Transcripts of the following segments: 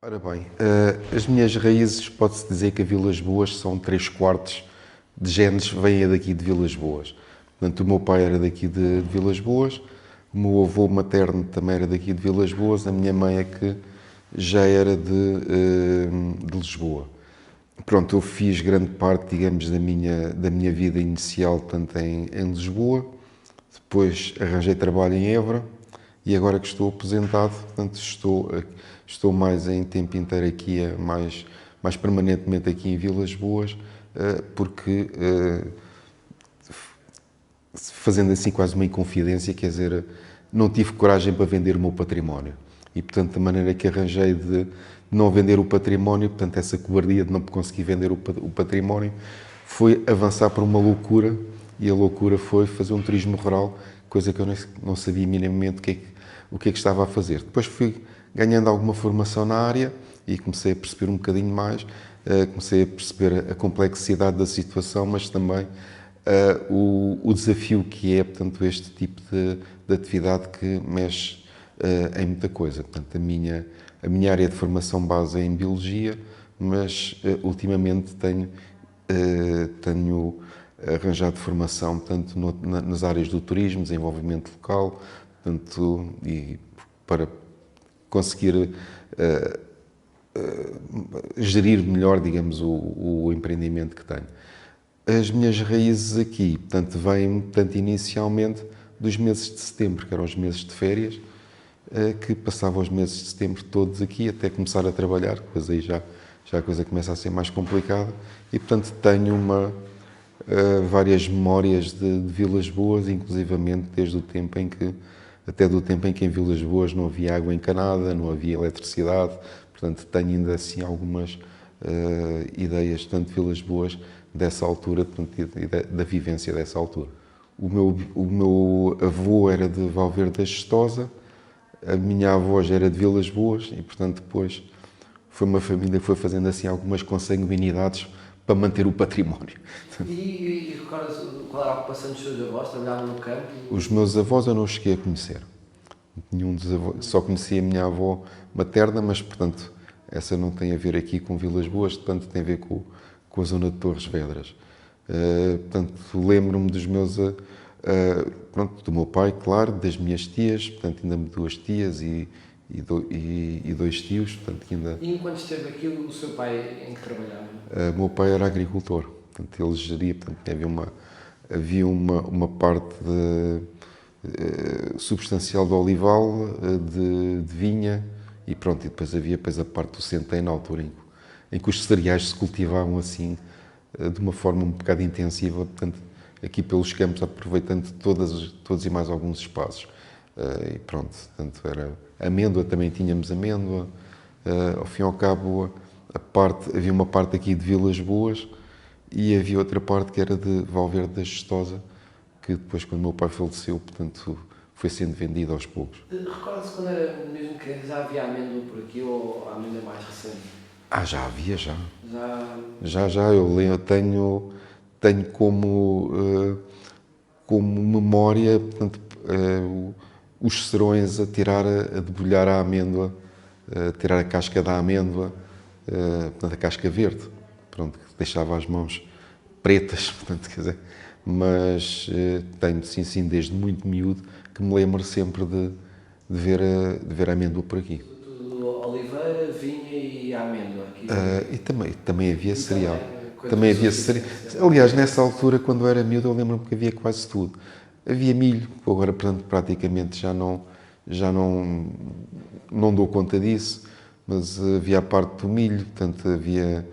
Ora bem, as minhas raízes, pode-se dizer que a Vilas Boas são 3/4 de genes vêm daqui de Vilas Boas. Portanto, o meu pai era daqui de Vilas Boas, o meu avô materno também era daqui de Vilas Boas, a minha mãe é que já era de Lisboa. Pronto, eu fiz grande parte, digamos, da minha vida inicial, tanto em Lisboa, depois arranjei trabalho em Évora e agora que estou aposentado, portanto, estou mais em tempo inteiro aqui, mais permanentemente aqui em Vilas Boas, porque fazendo assim quase uma inconfidência, quer dizer, não tive coragem para vender o meu património. E, portanto, da maneira que arranjei de não vender o património, portanto, essa cobardia de não conseguir vender o património, foi avançar para uma loucura, e a loucura foi fazer um turismo rural, coisa que eu não sabia minimamente o que é que estava a fazer. Depois fui ganhando alguma formação na área e comecei a perceber um bocadinho mais, comecei a perceber a complexidade da situação, mas também o desafio que é, portanto, este tipo de atividade que mexe em muita coisa. Portanto, a minha área de formação base é em Biologia, mas ultimamente tenho arranjado formação tanto nas áreas do turismo, desenvolvimento local, portanto, e para conseguir gerir melhor, digamos, o empreendimento que tenho. As minhas raízes aqui, portanto, vêm, portanto, inicialmente dos meses de setembro, que eram os meses de férias, que passava os meses de setembro todos aqui, até começar a trabalhar, depois aí já a coisa começa a ser mais complicada, e, portanto, tenho várias memórias de Vilas Boas, inclusivamente desde o tempo em que, até do tempo em que em Vilas Boas não havia água encanada, não havia eletricidade, portanto, tenho ainda assim algumas ideias, tanto de Vilas Boas, dessa altura, portanto, da vivência dessa altura. O meu avô era de Valverde da Gestosa, a minha avó já era de Vilas Boas e, portanto, depois foi uma família que foi fazendo assim algumas consanguinidades para manter o património. E recordas qual era a ocupação dos seus avós? Trabalhavam no campo? Os meus avós eu não cheguei a conhecer. Nenhum dos avós, só conheci a minha avó materna, mas, portanto, essa não tem a ver aqui com Vilas Boas, portanto, tem a ver com a zona de Torres Vedras. Portanto, lembro-me dos meus, pronto, do meu pai, claro, das minhas tias, portanto, ainda duas tias e dois tios, portanto, ainda. E enquanto esteve aqui, o seu pai em que trabalhava? O meu pai era agricultor, portanto, ele geria, portanto, havia uma parte substancial de olival, de vinha e pronto, e depois havia depois a parte do centeio na altura em que os cereais se cultivavam assim de uma forma um bocado intensiva, portanto, aqui pelos campos, aproveitando todos e mais alguns espaços. E pronto, portanto, era amêndoa, também tínhamos amêndoa. Ao fim e ao cabo, havia uma parte aqui de Vilas Boas e havia outra parte que era de Valverde da Gestosa, que depois, quando o meu pai faleceu, portanto, foi sendo vendido aos poucos. Recorda-se quando era mesmo criança, já havia amêndoa por aqui ou a amêndoa mais recente? Já havia, já. Já. Eu lembro, tenho como memória, portanto, os serões a debulhar a amêndoa, a tirar a casca da amêndoa, portanto, a casca verde, pronto, que deixava as mãos pretas, portanto, quer dizer, mas tenho, sim, desde muito miúdo, que me lembro sempre de ver a amêndoa por aqui. Tudo oliveira, vinha e amêndoa aqui. E também havia E cereal. também coisas Também de havia cereal. subsistência. Aliás, nessa altura, quando eu era miúdo, eu lembro-me que havia quase tudo. Havia milho, agora, portanto, praticamente já não dou conta disso, mas havia a parte do milho, portanto, havia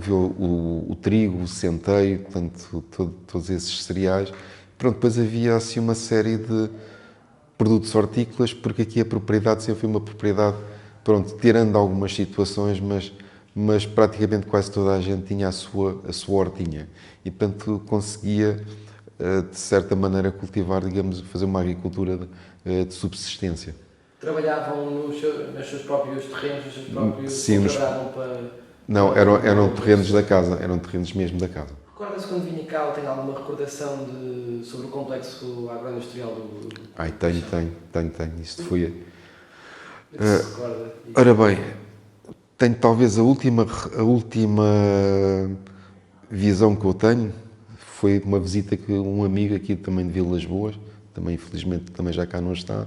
o trigo, o centeio, portanto, todos esses cereais. Pronto, depois havia assim uma série de produtos hortícolas, porque aqui a propriedade sempre foi uma propriedade, pronto, tirando algumas situações, mas praticamente quase toda a gente tinha a sua hortinha. E, portanto, conseguia, de certa maneira, cultivar, digamos, fazer uma agricultura de subsistência. Trabalhavam nos seus próprios terrenos, nos seus próprios. Sim, Ou trabalhavam para não, outra eram outra terrenos da pessoa? casa, eram terrenos mesmo da casa. Recorda-se quando vinha cá, ou tem alguma recordação sobre o complexo agroindustrial Ai, tenho, isto foi. do que se recorda? Ora bem, Tenho talvez a última visão que eu tenho foi uma visita que um amigo aqui também de Vilas Boas, também infelizmente também já cá não está,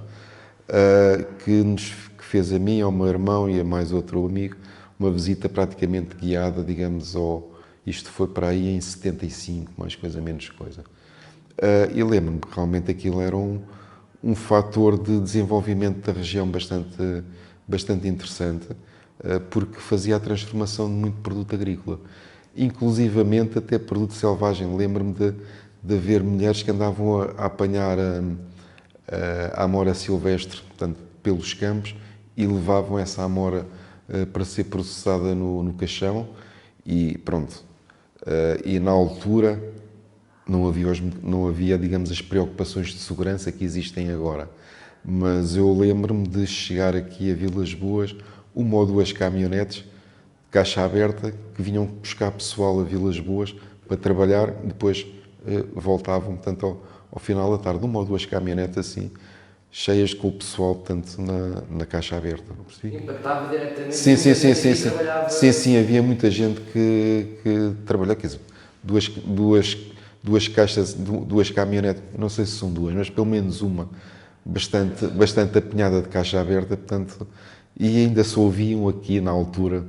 que fez a mim, ao meu irmão e a mais outro amigo, uma visita praticamente guiada, digamos, isto foi para aí em 75, mais coisa, menos coisa. E lembro-me que realmente aquilo era um fator de desenvolvimento da região bastante interessante, porque fazia a transformação de muito produto agrícola, inclusivamente até produto selvagem. Lembro-me de haver mulheres que andavam a apanhar a amora silvestre, portanto, pelos campos, e levavam essa amora para ser processada no caixão, e pronto. E na altura não havia, digamos, as preocupações de segurança que existem agora. Mas eu lembro-me de chegar aqui a Vilas Boas, uma ou duas caminhonetes de caixa aberta que vinham buscar pessoal a Vilas Boas para trabalhar, depois voltavam, portanto, ao final da tarde, uma ou duas caminhonetes assim, cheias com o pessoal, portanto, na caixa aberta. Não percebi? Impactava diretamente Sim, sim, muita sim, gente sim, que sim. trabalhava. Sim, sim, havia muita gente que trabalhava, quer dizer, duas caixas, duas caminhonetes, não sei se são duas, mas pelo menos uma, bastante apinhada de caixa aberta, portanto, e ainda se ouviam aqui na altura,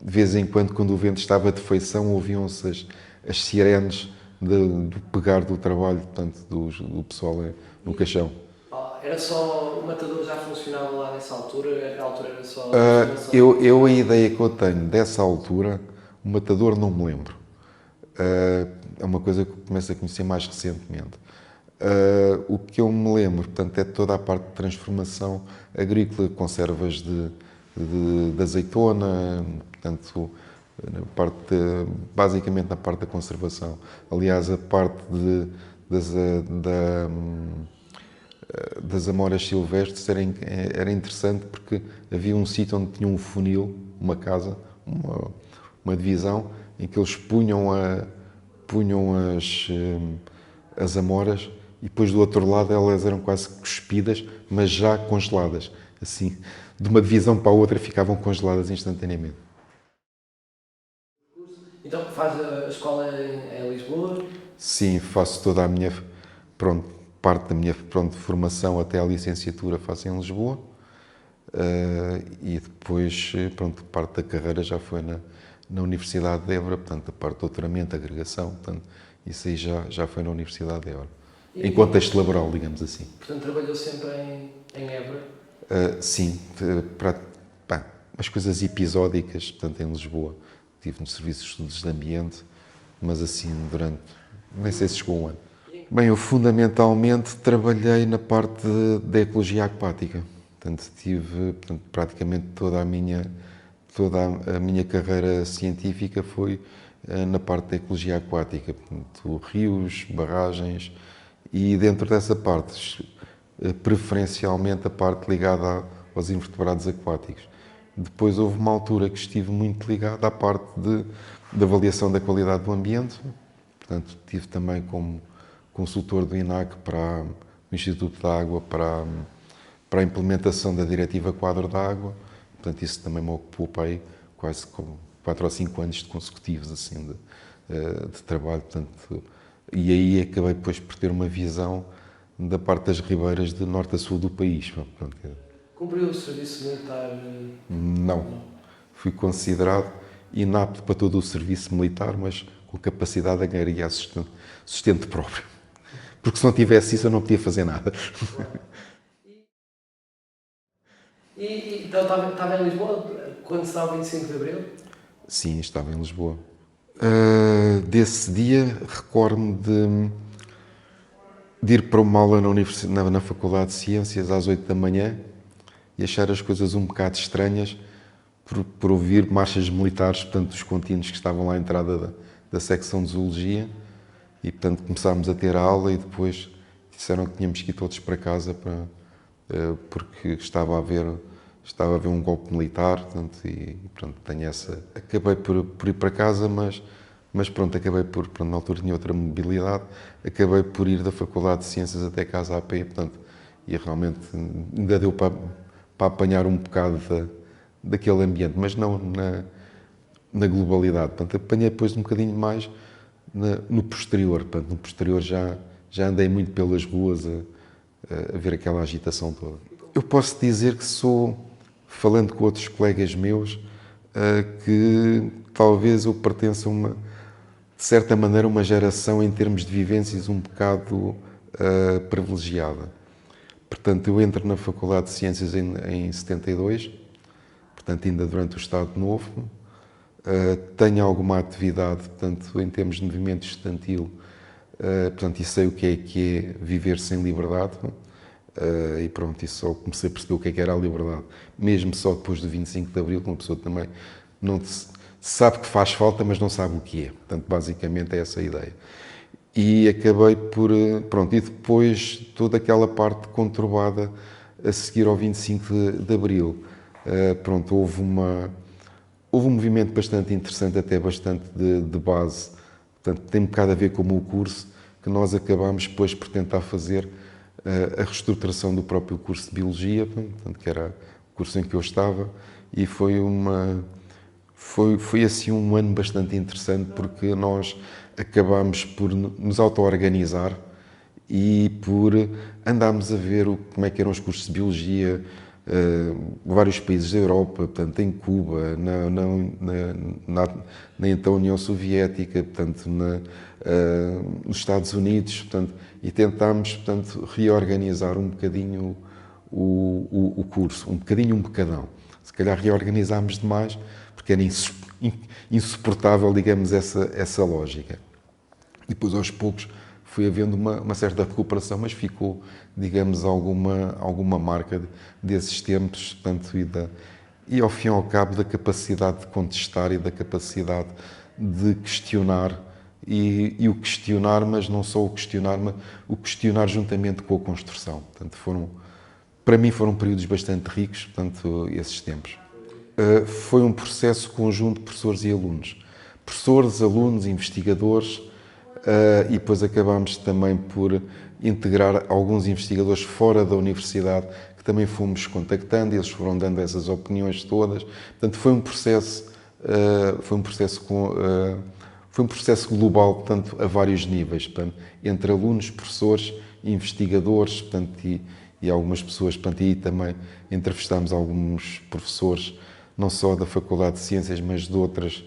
de vez em quando o vento estava de feição, ouviam-se as sirenes do pegar do trabalho, portanto, do pessoal no caixão. Era só o matador já funcionava lá nessa altura? Na altura era só a instalação? A ideia que eu tenho dessa altura, o matador não me lembro. É uma coisa que eu começo a conhecer mais recentemente. O que eu me lembro, portanto, é toda a parte de transformação agrícola, conservas de azeitona, portanto, basicamente na parte da conservação. Aliás, a parte das amoras silvestres era interessante porque havia um sítio onde tinha um funil, uma casa, uma divisão, em que eles punham as amoras e depois do outro lado elas eram quase cuspidas, mas já congeladas. Assim, de uma divisão para a outra ficavam congeladas instantaneamente. Então faz a escola em Lisboa? Sim, faço toda a minha, pronto, parte da minha formação até à licenciatura faço em Lisboa. E depois, pronto, parte da carreira já foi na Universidade de Évora, portanto, a parte de doutoramento, agregação, portanto, isso aí já foi na Universidade de Évora. Em contexto laboral, digamos assim. Portanto, trabalhou sempre em Évora? Sim, as coisas episódicas, portanto, em Lisboa. Estive no Serviço de Estudos de Ambiente, mas assim, nem sei se chegou um ano. Bem, eu fundamentalmente trabalhei na parte da ecologia aquática. Portanto, tive praticamente toda a minha carreira científica foi na parte da ecologia aquática. Portanto, rios, barragens e dentro dessa parte, preferencialmente a parte ligada aos invertebrados aquáticos. Depois houve uma altura que estive muito ligado à parte de avaliação da qualidade do ambiente. Portanto, estive também como consultor do INAC para o Instituto da Água para a implementação da Diretiva Quadro da Água. Portanto, isso também me ocupou para aí quase 4 ou 5 anos consecutivos assim, de trabalho. Portanto, e aí acabei depois por ter uma visão da parte das ribeiras de norte a sul do país. Portanto, Cumpriu o serviço militar? não. Fui considerado inapto para todo o serviço militar, mas com capacidade de ganhar sustento próprio. Porque se não tivesse isso, eu não podia fazer nada. Então estava em Lisboa quando se dá o 25 de Abril? Sim, estava em Lisboa. Desse dia, recordo-me de ir para uma aula na Faculdade de Ciências às 8 da manhã e achar as coisas um bocado estranhas por ouvir marchas militares, portanto, dos contínuos que estavam lá à entrada da secção de Zoologia. E, portanto, começámos a ter a aula e depois disseram que tínhamos que ir todos para casa porque estava a haver um golpe militar, portanto, tenho essa... Acabei por ir para casa, mas pronto, na altura tinha outra mobilidade, acabei por ir da Faculdade de Ciências até casa a pé, portanto, e realmente ainda deu para apanhar um bocado daquele ambiente, mas não na globalidade. Portanto, apanhei depois um bocadinho mais no posterior. Portanto, no posterior já andei muito pelas ruas a ver aquela agitação toda. Eu posso dizer que sou, falando com outros colegas meus, que talvez eu pertença a de certa maneira, uma geração em termos de vivências um bocado privilegiada. Portanto, eu entro na Faculdade de Ciências em 72, portanto, ainda durante o Estado Novo. Tenho alguma atividade, portanto, em termos de movimento estudantil, portanto, e sei o que é viver sem liberdade. E pronto, isso só comecei a perceber o que era a liberdade, mesmo só depois do 25 de Abril, que uma pessoa também não sabe que faz falta, mas não sabe o que é. Portanto, basicamente é essa a ideia. E acabei por, pronto, e depois toda aquela parte conturbada a seguir ao 25 de Abril. Pronto, houve um movimento bastante interessante, até bastante de base, portanto, tem um bocado a ver com o curso, que nós acabámos depois por tentar fazer a reestruturação do próprio curso de Biologia, portanto, que era o curso em que eu estava, e foi assim um ano bastante interessante, porque nós acabámos por nos auto-organizar e por andarmos a ver como é que eram os cursos de Biologia, vários países da Europa, portanto, em Cuba, na então União Soviética, portanto, nos Estados Unidos, portanto, e tentámos, portanto, reorganizar um bocadinho o curso, um bocadão. Se calhar reorganizámos demais, porque era insuportável, digamos, essa lógica. E depois, aos poucos, foi havendo uma certa recuperação, mas ficou, digamos, alguma marca desses tempos, portanto, e ao fim e ao cabo da capacidade de contestar e da capacidade de questionar, e o questionar, mas não só o questionar, mas o questionar juntamente com a construção. Portanto, para mim foram períodos bastante ricos, portanto, esses tempos. Foi um processo conjunto de professores e alunos. Professores, alunos, investigadores, e depois acabámos também por integrar alguns investigadores fora da universidade, que também fomos contactando, e eles foram dando essas opiniões todas. Portanto, foi um processo global, portanto, a vários níveis, portanto, entre alunos, professores, investigadores, portanto, e algumas pessoas, portanto, e também entrevistámos alguns professores, não só da Faculdade de Ciências, mas de outras,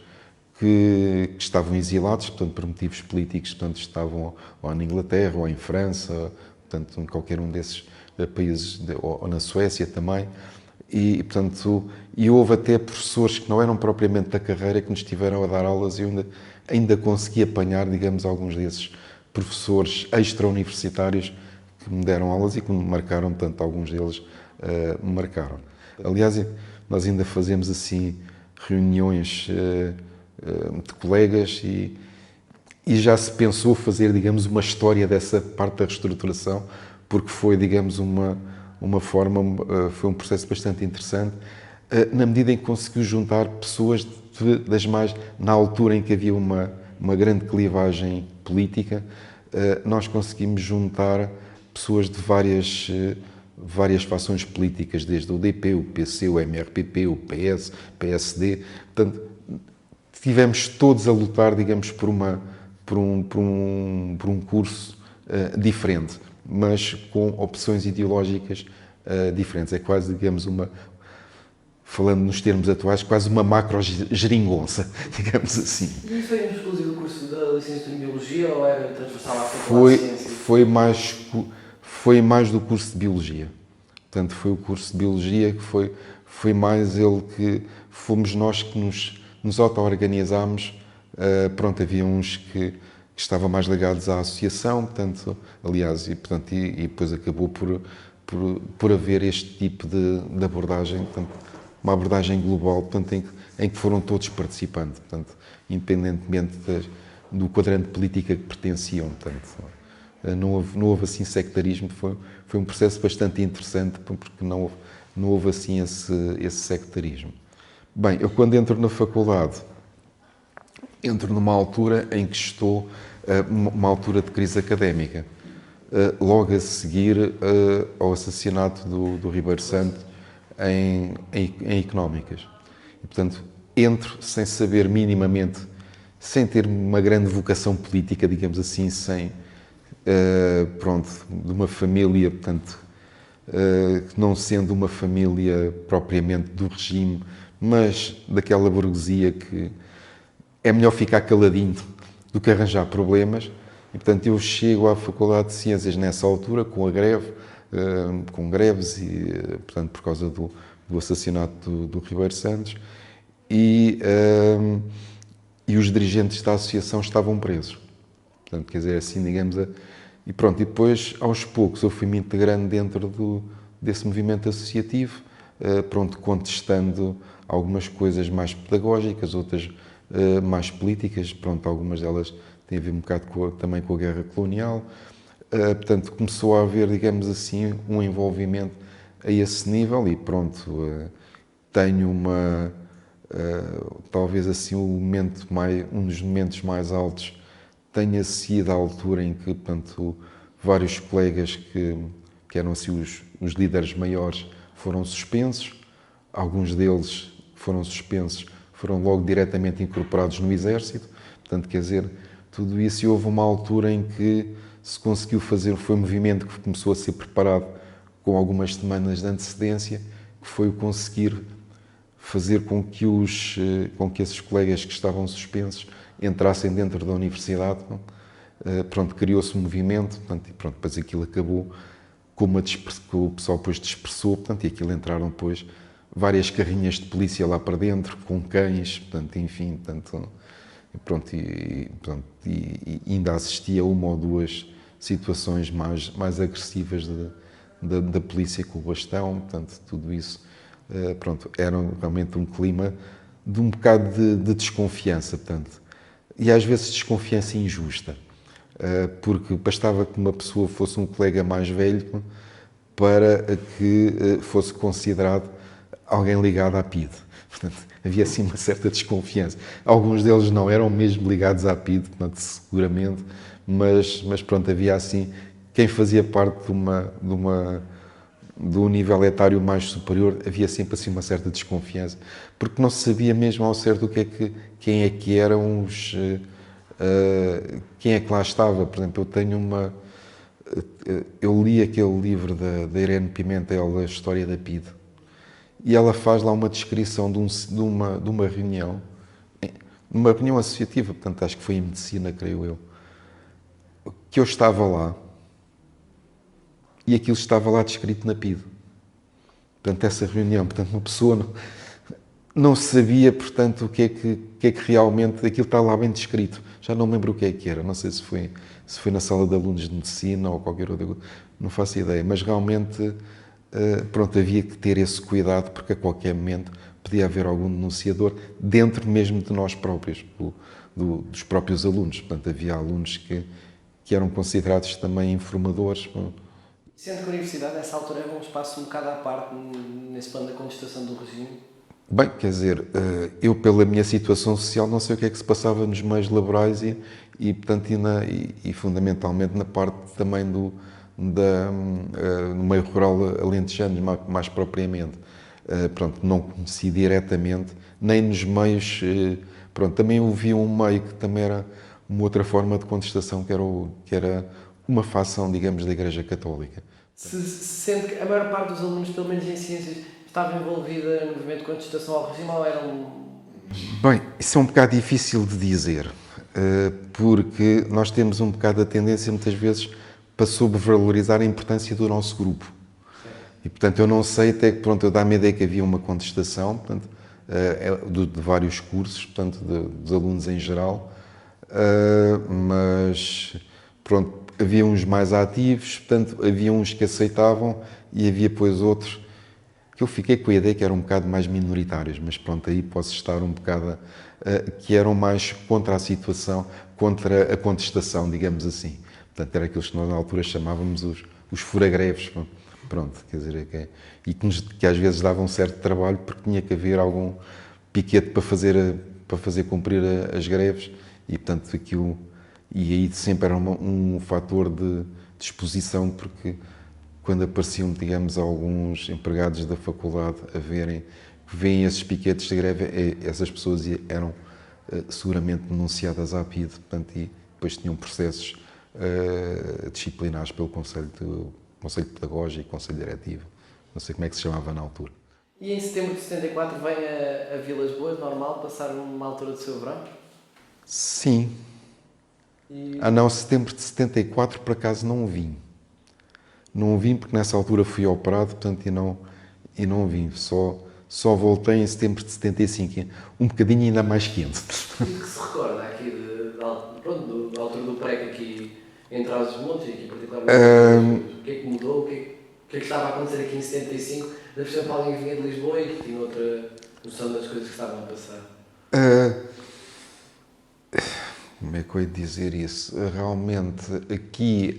que estavam exilados, portanto, por motivos políticos, portanto, estavam ou na Inglaterra, ou em França, portanto, em qualquer um desses países, ou na Suécia também, e, portanto, houve até professores que não eram propriamente da carreira, que nos estiveram a dar aulas, e eu ainda consegui apanhar, digamos, alguns desses professores extra-universitários que me deram aulas e que me marcaram, portanto, alguns deles me marcaram. Aliás, nós ainda fazemos assim reuniões de colegas e já se pensou fazer, digamos, uma história dessa parte da reestruturação, porque foi, digamos, foi um processo bastante interessante, na medida em que conseguiu juntar pessoas na altura em que havia uma grande clivagem política, nós conseguimos juntar pessoas de várias fações políticas, desde o UDP, o PC, o MRPP, o PS, PSD, portanto, estivemos todos a lutar, digamos, por um curso diferente, mas com opções ideológicas diferentes. É quase, digamos, falando nos termos atuais, quase uma macro-geringonça, digamos assim. E isso foi exclusivo do curso da licenciatura em Biologia ou era transversal à Faculdade de Ciências? Foi mais do curso de Biologia. Portanto, foi o curso de Biologia que foi mais ele que fomos nós que nos auto-organizámos. Pronto, havia uns que estavam mais ligados à associação, portanto, aliás, e depois acabou por haver este tipo de abordagem, portanto, uma abordagem global, portanto, em que foram todos participando, portanto, independentemente do quadrante político a que pertenciam, portanto, não houve assim sectarismo, foi um processo bastante interessante, porque não houve assim esse sectarismo. Bem, eu quando entro na faculdade, entro numa altura em que estou, uma altura de crise académica, logo a seguir ao assassinato do Ribeiro Santo, em económicas. E, portanto, entro sem saber minimamente, sem ter uma grande vocação política, digamos assim, sem, pronto, de uma família, portanto, não sendo uma família propriamente do regime, mas daquela burguesia que é melhor ficar caladinho do que arranjar problemas. E, portanto, eu chego à Faculdade de Ciências nessa altura, com a greve, com greves, e, portanto, por causa do assassinato do Ribeiro Santos, e os dirigentes da associação estavam presos. Portanto, quer dizer, assim, digamos, e pronto, e depois, aos poucos, eu fui-me integrando dentro desse movimento associativo, pronto, contestando algumas coisas mais pedagógicas, outras mais políticas, pronto, algumas delas têm a ver um bocado também com a guerra colonial. Portanto, começou a haver, digamos assim, um envolvimento a esse nível e pronto, tenho talvez assim, um dos momentos mais altos tenha sido a altura em que, portanto, vários colegas que eram assim os líderes maiores foram suspensos, alguns deles foram suspensos, foram logo diretamente incorporados no Exército, portanto, quer dizer, tudo isso, e houve uma altura em que se conseguiu fazer, foi um movimento que começou a ser preparado com algumas semanas de antecedência, que foi o conseguir fazer com que esses colegas que estavam suspensos entrassem dentro da universidade. Pronto, criou-se um movimento, portanto, e pronto, depois aquilo acabou com que o pessoal depois dispersou, portanto, e aquilo entraram depois várias carrinhas de polícia lá para dentro, com cães, portanto, enfim, portanto, pronto, e ainda assistia a uma ou duas situações mais agressivas da polícia com o bastão, portanto, tudo isso, pronto, era realmente um clima de um bocado de desconfiança, portanto, e às vezes desconfiança injusta, porque bastava que uma pessoa fosse um colega mais velho para que fosse considerado alguém ligado à PIDE. Portanto, havia assim uma certa desconfiança. Alguns deles não eram mesmo ligados à PIDE, portanto, seguramente, mas pronto, havia assim, quem fazia parte de um nível etário mais superior, havia sempre assim uma certa desconfiança, porque não se sabia mesmo ao certo quem é que eram quem é que lá estava. Por exemplo, eu li aquele livro da Irene Pimentel, A História da PIDE, e ela faz lá uma descrição de uma reunião associativa, portanto, acho que foi em medicina, creio eu, que eu estava lá, e aquilo estava lá descrito na PIDE. Portanto, essa reunião, portanto, uma pessoa não sabia, portanto, o que é que realmente, aquilo está lá bem descrito. Já não me lembro o que é que era, não sei se foi na sala de alunos de medicina ou qualquer outra coisa, não faço ideia, mas realmente, pronto, havia que ter esse cuidado, porque a qualquer momento podia haver algum denunciador dentro mesmo de nós próprios, dos próprios alunos. Portanto, havia alunos que eram considerados também informadores. Sendo que a universidade, nessa altura, era um espaço um bocado à parte nesse plano da contestação do regime? Bem, quer dizer, eu pela minha situação social não sei o que é que se passava nos meios laborais e portanto, e fundamentalmente na parte também no meio rural alentejano, mais propriamente. Pronto, não conheci diretamente, nem nos meios, pronto, também ouvi um meio que também era uma outra forma de contestação, que era uma facção, digamos, da Igreja Católica. Sendo que a maior parte dos alunos, pelo menos em ciências, estava envolvida no movimento de contestação ao regime ou eram... Bem, isso é um bocado difícil de dizer, porque nós temos um bocado a tendência, muitas vezes, para sobrevalorizar a importância do nosso grupo. E, portanto, eu não sei até que, pronto, eu dá-me a ideia que havia uma contestação, portanto, de vários cursos, portanto, dos alunos em geral, mas, pronto, havia uns mais ativos, portanto, havia uns que aceitavam e havia, depois, outros que eu fiquei com a ideia que eram um bocado mais minoritários, mas pronto, aí posso estar um bocado, que eram mais contra a situação, contra a contestação, digamos assim. Portanto, era aqueles que nós na altura chamávamos os furagreves, pronto, quer dizer, que às vezes davam um certo trabalho porque tinha que haver algum piquete para fazer cumprir as greves e, portanto, aquilo, e aí sempre era um fator de exposição, porque quando apareciam, digamos, alguns empregados da faculdade a verem, que veem esses piquetes de greve, essas pessoas eram seguramente denunciadas à PIDE, portanto, e depois tinham processos disciplinares pelo Conselho Pedagógico, Conselho Diretivo, não sei como é que se chamava na altura. E em setembro de 74 vem a Vilas Boas, normal, passar uma altura do seu verão? Sim. Não, setembro de 74 por acaso não vim. Não vim porque nessa altura fui operado, portanto, e não vim. Só voltei em setembro de 75, um bocadinho ainda mais quente. E que se recorda aqui da altura do PREC aqui em Trás-os-Montes, e aqui particularmente o que é que mudou, o que é que estava a acontecer aqui em 75, da pessoa para alguém que vinha de Lisboa e que tinha outra noção das coisas que estavam a passar? Como é que eu ia dizer isso? Realmente, aqui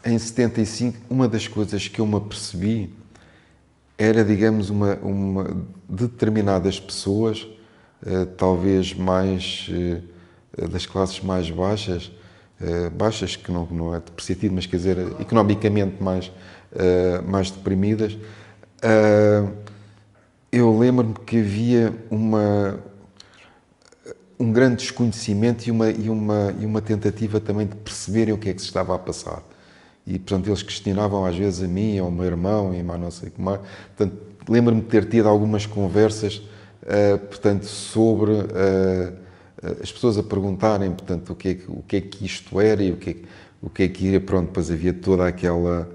em 75, uma das coisas que eu me apercebi era, digamos, uma determinadas pessoas, talvez mais das classes mais baixas, baixas que não é depreciativo, mas quer dizer, economicamente mais deprimidas. Eu lembro-me que havia um grande desconhecimento e uma tentativa também de perceberem o que é que se estava a passar. E, portanto, eles questionavam às vezes a mim, ao meu irmão, e mais não sei como. Portanto, lembro-me de ter tido algumas conversas, portanto, sobre as pessoas a perguntarem, portanto, o que é que isto era e o que é que ia. Pronto, depois havia toda aquela,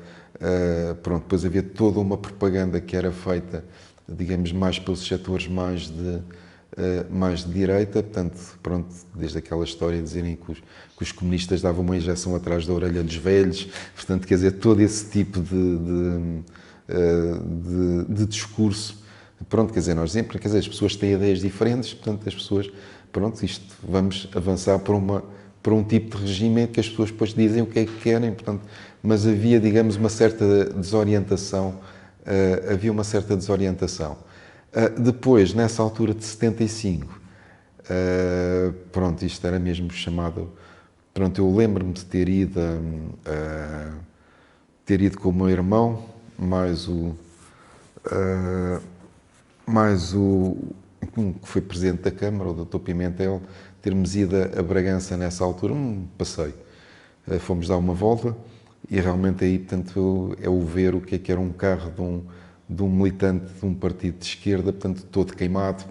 pronto, depois havia toda uma propaganda que era feita, digamos, mais pelos setores mais de direita, portanto, pronto, desde aquela história de dizerem que os comunistas davam uma injeção atrás da orelha dos velhos, portanto, quer dizer, todo esse tipo de discurso, pronto, quer dizer, nós sempre, quer dizer, as pessoas têm ideias diferentes, portanto, as pessoas, pronto, vamos avançar para um tipo de regime em que as pessoas depois dizem o que é que querem, portanto, mas havia, digamos, uma certa desorientação, depois, nessa altura de 75, pronto, isto era mesmo chamado, pronto, eu lembro-me de ter ido com o meu irmão, mais o que foi presidente da Câmara, o Dr. Pimentel, termos ido a Bragança nessa altura, passeio. Fomos dar uma volta e realmente aí, portanto, é o ver o que era um carro de um militante de um partido de esquerda, portanto, todo queimado.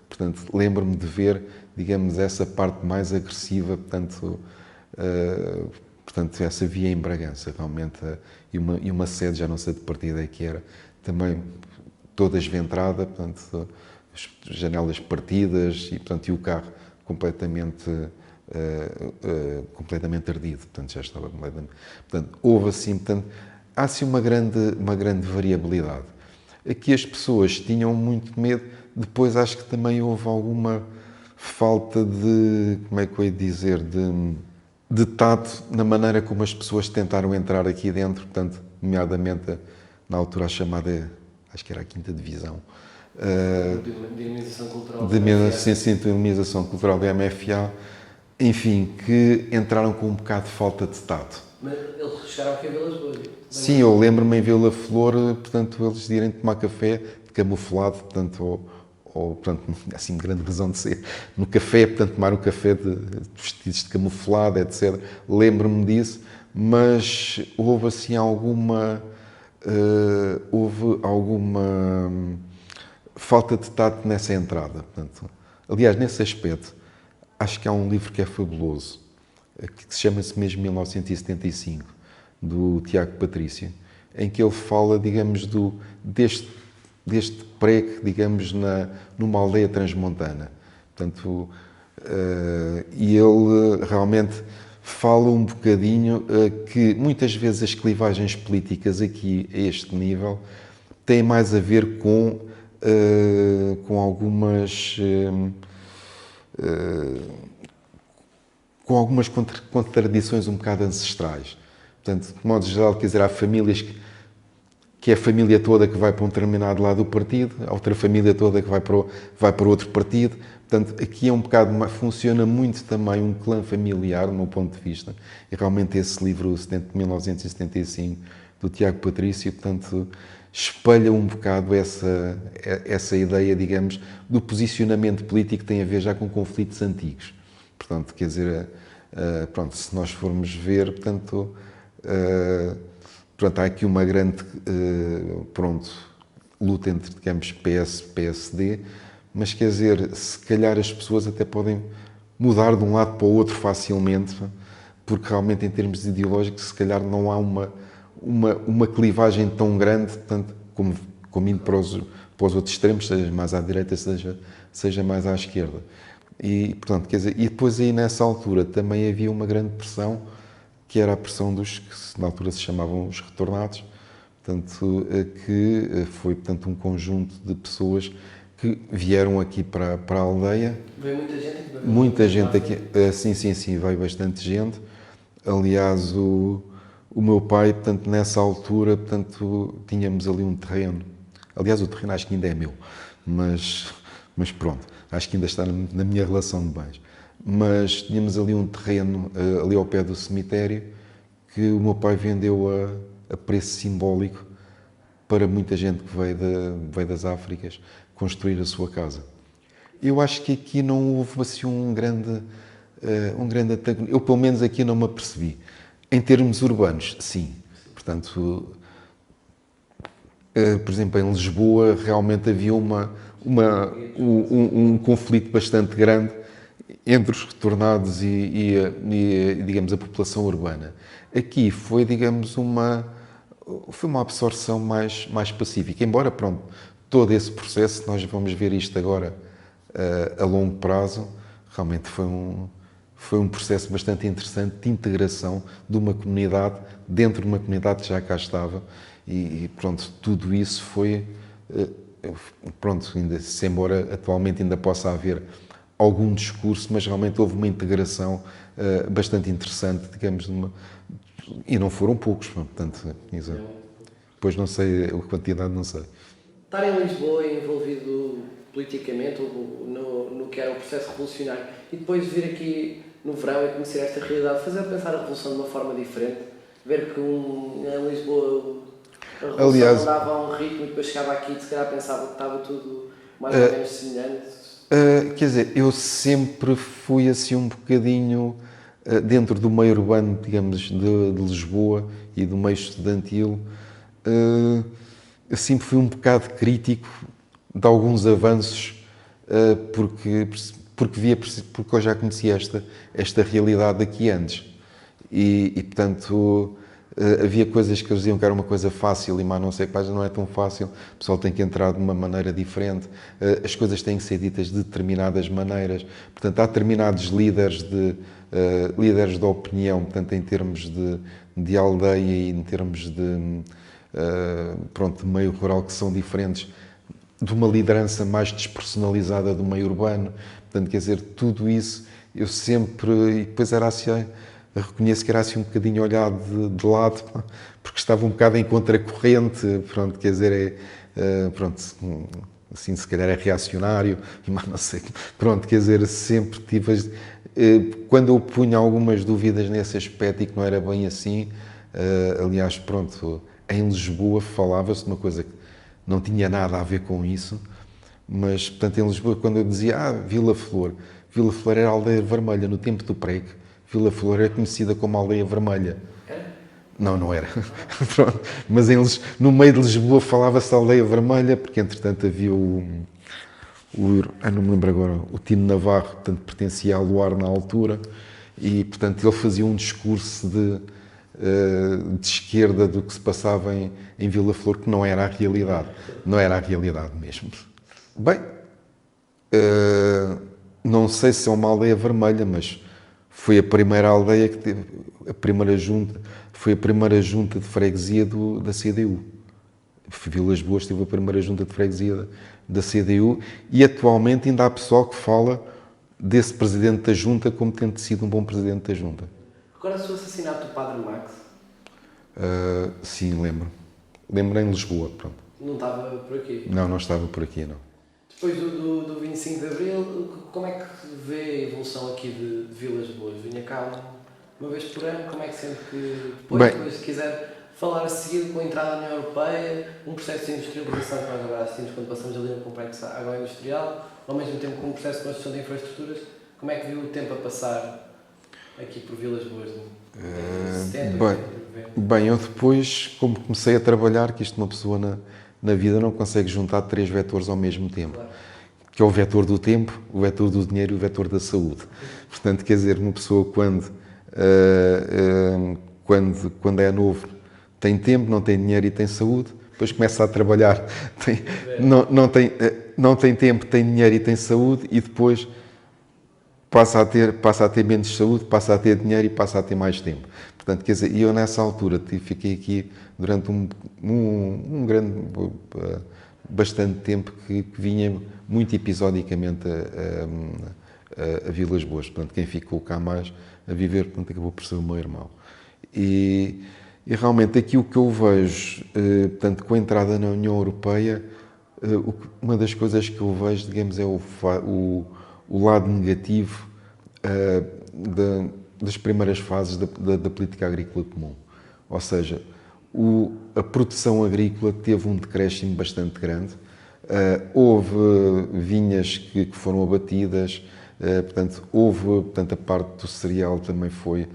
Portanto, lembro-me de ver, digamos, essa parte mais agressiva, portanto, essa via em Bragança, realmente, e uma sede, já não sei de partido é que era, também toda esventrada, portanto, as janelas partidas e, portanto, e o carro completamente ardido, portanto, já estava completamente. Portanto, houve assim, portanto, há assim uma grande variabilidade. Aqui as pessoas tinham muito medo, depois acho que também houve alguma falta de, como é que eu ia dizer, de tato na maneira como as pessoas tentaram entrar aqui dentro, portanto, nomeadamente na altura a chamada, acho que era a 5ª Divisão, Dinamização cultural da MFA, enfim, que entraram com um bocado de falta de tato. Mas eles chegaram aqui a Vilas Boas? Sim, eu lembro-me em Vila Flor, portanto, eles irem tomar café camuflado, portanto, ou portanto, assim, grande razão de ser, no café, portanto, tomar um café vestidos de camuflado, etc. Lembro-me disso, mas houve assim alguma falta de tato nessa entrada. Portanto, aliás, nesse aspecto, acho que há um livro que é fabuloso, que se chama-se mesmo 1975, do Tiago Patrício, em que ele fala, digamos, deste PREC, digamos, numa aldeia transmontana. Portanto, e ele realmente fala um bocadinho que muitas vezes as clivagens políticas aqui a este nível têm mais a ver com algumas contradições um bocado ancestrais. Portanto, de modo geral, quer dizer, há famílias que é a família toda que vai para um determinado lado do partido, a outra família toda que vai para outro partido. Portanto, aqui é um bocado, funciona muito também um clã familiar, do meu ponto de vista, e realmente esse livro, de 1975, do Tiago Patrício, portanto, espelha um bocado essa ideia, digamos, do posicionamento político que tem a ver já com conflitos antigos. Portanto, quer dizer, pronto, se nós formos ver, portanto, há aqui uma grande, luta entre, digamos, PS e PSD, mas quer dizer, se calhar as pessoas até podem mudar de um lado para o outro facilmente, porque realmente em termos ideológicos se calhar não há uma clivagem tão grande, portanto, como indo para os outros extremos, seja mais à direita, seja mais à esquerda. E, portanto, quer dizer, e depois aí nessa altura também havia uma grande pressão, que era a pressão dos que na altura se chamavam os retornados, portanto, que foi, portanto, um conjunto de pessoas que vieram aqui para a aldeia. Veio muita gente aqui? Muita gente aqui, sim, veio bastante gente. Aliás, o meu pai, portanto, nessa altura, portanto, tínhamos ali um terreno. Aliás, o terreno acho que ainda é meu, mas pronto, acho que ainda está na minha relação de bens. Mas tínhamos ali um terreno, ali ao pé do cemitério, que o meu pai vendeu a preço simbólico para muita gente que veio das Áfricas construir a sua casa. Eu acho que aqui não houve assim um grande antagonismo. Eu, pelo menos, aqui não me apercebi. Em termos urbanos, sim. Portanto, por exemplo, em Lisboa, realmente havia um conflito bastante grande entre os retornados e, digamos, a população urbana. Aqui foi, digamos, uma absorção mais pacífica. Embora, pronto, todo esse processo, nós vamos ver isto agora a longo prazo, realmente foi um processo bastante interessante de integração de uma comunidade dentro de uma comunidade que já cá estava e pronto, tudo isso foi, pronto, embora atualmente ainda possa haver algum discurso, mas realmente houve uma integração bastante interessante, digamos, e não foram poucos, portanto, depois não sei, a quantidade não sei. Estar em Lisboa envolvido politicamente no que era o processo revolucionário e depois vir aqui no verão e conhecer esta realidade, fazer pensar a revolução de uma forma diferente, ver que em Lisboa a revolução andava a um ritmo e depois chegava aqui e se calhar pensava que estava tudo mais ou menos semelhante. Quer dizer, eu sempre fui assim um bocadinho dentro do meio urbano, digamos, de Lisboa e do meio estudantil, eu sempre fui um bocado crítico de alguns avanços, porque eu já conhecia esta realidade aqui antes. E portanto, havia coisas que eles diziam que era uma coisa fácil e mas não sei, pá, não é tão fácil, o pessoal tem que entrar de uma maneira diferente, as coisas têm que ser ditas de determinadas maneiras, portanto há determinados líderes de opinião, portanto em termos de aldeia e em termos de meio rural que são diferentes de uma liderança mais despersonalizada do meio urbano, portanto quer dizer, tudo isso eu sempre, e depois era assim, reconheço que era assim um bocadinho olhado de lado, porque estava um bocado em contracorrente, pronto, quer dizer, pronto, assim se calhar é reacionário, mas não sei, pronto, quer dizer, sempre tive, quando eu punha algumas dúvidas nesse aspecto e que não era bem assim, aliás, pronto, em Lisboa falava-se de uma coisa que não tinha nada a ver com isso, mas, portanto, em Lisboa, quando eu dizia, Vila Flor era a Aldeia Vermelha, no tempo do PREC, Vila Flor era conhecida como Aldeia Vermelha. Não era. Pronto. Mas no meio de Lisboa falava-se Aldeia Vermelha, porque entretanto havia não me lembro agora, o Tino Navarro, portanto pertencia ao Luar na altura, e portanto ele fazia um discurso de esquerda do que se passava em Vila Flor, que não era a realidade. Não era a realidade mesmo. Bem, não sei se é uma aldeia vermelha, mas foi a primeira aldeia que teve, foi a primeira junta de freguesia da CDU. Vilas Boas teve a primeira junta de freguesia da CDU e atualmente ainda há pessoal que fala desse presidente da junta como tendo sido um bom presidente da junta. Recorda-se do assassinato do Padre Max? Sim, lembro. Lembro em Lisboa, pronto. Não estava por aqui? Não estava por aqui, não. Depois do 25 de Abril, como é que vê a evolução aqui de Vilas Boas? Vinha cá uma vez por ano, como é que sente que depois se quiser falar a seguir com a entrada na União Europeia, um processo de industrialização que nós agora assistimos quando passamos ali no complexo agroindustrial, ao mesmo tempo com um processo de construção de infraestruturas. Como é que viu o tempo a passar aqui por Vilas Boas? De 70, 80, 90? Bem, eu depois, como comecei a trabalhar, que isto uma pessoa na vida não consegue juntar 3 vetores ao mesmo tempo. Claro. Que é o vetor do tempo, o vetor do dinheiro e o vetor da saúde. Portanto, quer dizer, uma pessoa quando é novo tem tempo, não tem dinheiro e tem saúde, depois começa a trabalhar, não tem tempo, tem dinheiro e tem saúde, e depois passa a ter menos saúde, passa a ter dinheiro e passa a ter mais tempo. Portanto, quer dizer, eu nessa altura fiquei aqui durante bastante tempo que vinha muito episodicamente a Vilas Boas. Portanto, quem ficou cá mais a viver, portanto, acabou por ser o meu irmão. E realmente aqui o que eu vejo, portanto, com a entrada na União Europeia, uma das coisas que eu vejo, digamos, é o lado negativo das primeiras fases da política agrícola comum. Ou seja, a produção agrícola teve um decréscimo bastante grande, houve vinhas que foram abatidas, portanto, a parte do cereal também foi,